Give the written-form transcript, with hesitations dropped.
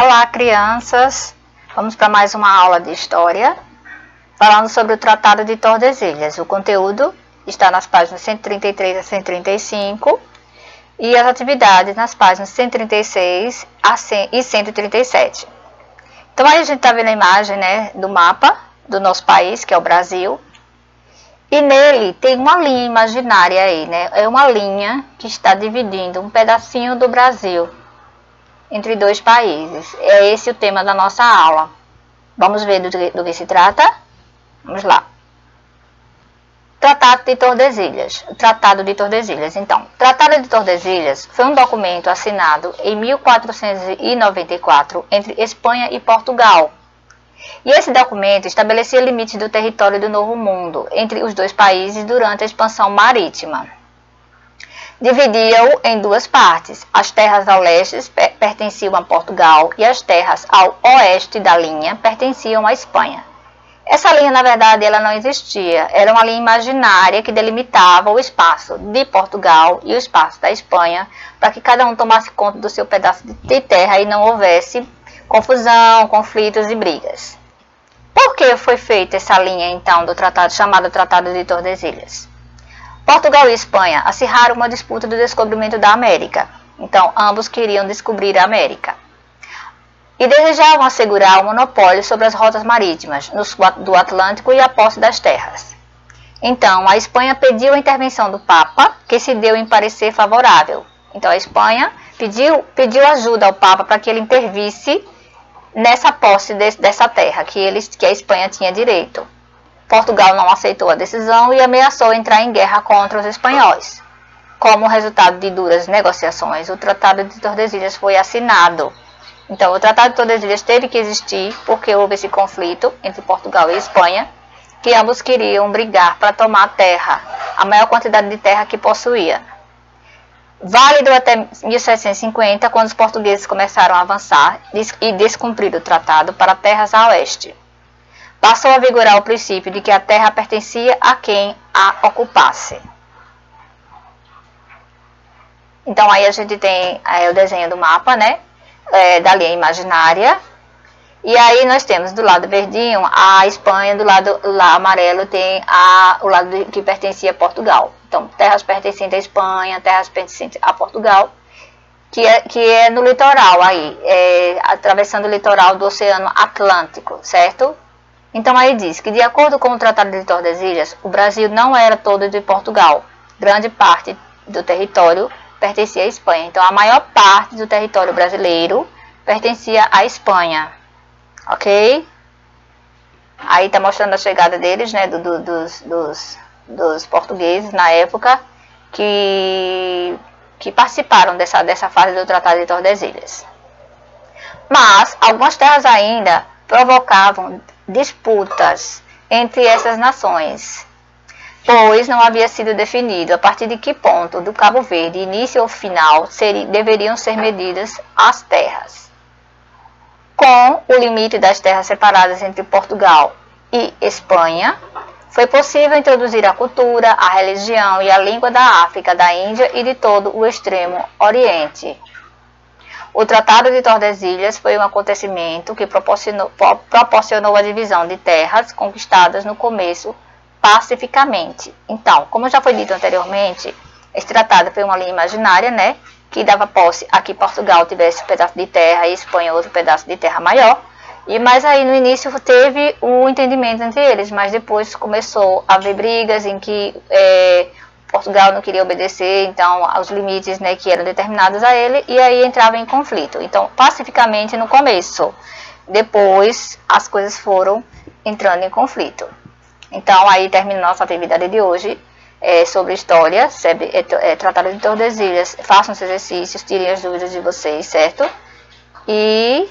Olá, crianças! Vamos para mais uma aula de História, falando sobre o Tratado de Tordesilhas. O conteúdo está nas páginas 133 a 135 e as atividades nas páginas 136 e 137. Então, aí a gente está vendo a imagem, né, do mapa do nosso país, que é o Brasil. E nele tem uma linha imaginária aí, né? É uma linha que está dividindo um pedacinho do Brasil entre dois países. É esse o tema da nossa aula. Vamos ver do que se trata? Vamos lá. Tratado de Tordesilhas. O Tratado de Tordesilhas. Então, o Tratado de Tordesilhas foi um documento assinado em 1494 entre Espanha e Portugal. E esse documento estabelecia limites do território do Novo Mundo entre os dois países durante a expansão marítima. Dividia-o em duas partes. As terras ao leste pertenciam a Portugal e as terras ao oeste da linha pertenciam à Espanha. Essa linha, na verdade, ela não existia. Era uma linha imaginária que delimitava o espaço de Portugal e o espaço da Espanha para que cada um tomasse conta do seu pedaço de terra e não houvesse confusão, conflitos e brigas. Por que foi feita essa linha, então, do tratado chamado Tratado de Tordesilhas? Portugal e Espanha acirraram uma disputa do descobrimento da América. Então, ambos queriam descobrir a América. E desejavam assegurar o monopólio sobre as rotas marítimas do Atlântico e a posse das terras. Então, a Espanha pediu a intervenção do Papa, que se deu em parecer favorável. Então, a Espanha pediu ajuda ao Papa para que ele intervisse nessa posse dessa terra que a Espanha tinha direito. Portugal não aceitou a decisão e ameaçou entrar em guerra contra os espanhóis. Como resultado de duras negociações, o Tratado de Tordesilhas foi assinado. Então, o Tratado de Tordesilhas teve que existir porque houve esse conflito entre Portugal e Espanha, que ambos queriam brigar para tomar a terra, a maior quantidade de terra que possuía. Válido até 1750, quando os portugueses começaram a avançar e descumprir o tratado para terras a oeste. Passou a vigorar o princípio de que a terra pertencia a quem a ocupasse. Então, aí a gente tem o desenho do mapa, né? Da linha imaginária. E aí nós temos do lado verdinho a Espanha, do lado lá amarelo tem o lado que pertencia a Portugal. Então, terras pertencentes à Espanha, terras pertencentes a Portugal, que é no litoral aí, atravessando o litoral do Oceano Atlântico, certo? Então, aí diz que, de acordo com o Tratado de Tordesilhas, o Brasil não era todo de Portugal. Grande parte do território pertencia à Espanha. Então, a maior parte do território brasileiro pertencia à Espanha. Ok? Aí está mostrando a chegada deles, né, dos portugueses na época que participaram dessa fase do Tratado de Tordesilhas. Mas algumas terras ainda provocavam disputas entre essas nações, pois não havia sido definido a partir de que ponto do Cabo Verde, início ou final, deveriam ser medidas as terras. Com o limite das terras separadas entre Portugal e Espanha, foi possível introduzir a cultura, a religião e a língua da África, da Índia e de todo o extremo Oriente. O Tratado de Tordesilhas foi um acontecimento que proporcionou a divisão de terras conquistadas no começo pacificamente. Então, como já foi dito anteriormente, esse tratado foi uma linha imaginária, né, que dava posse a que Portugal tivesse um pedaço de terra e Espanha outro pedaço de terra maior. Mas aí no início teve o entendimento entre eles, mas depois começou a haver brigas em que Portugal não queria obedecer, então, aos limites, né, que eram determinados a ele, e aí entrava em conflito. Então, pacificamente no começo, depois as coisas foram entrando em conflito. Então, aí termina nossa atividade de hoje sobre história, Tratado de Tordesilhas. Façam os exercícios, tirem as dúvidas de vocês, certo? E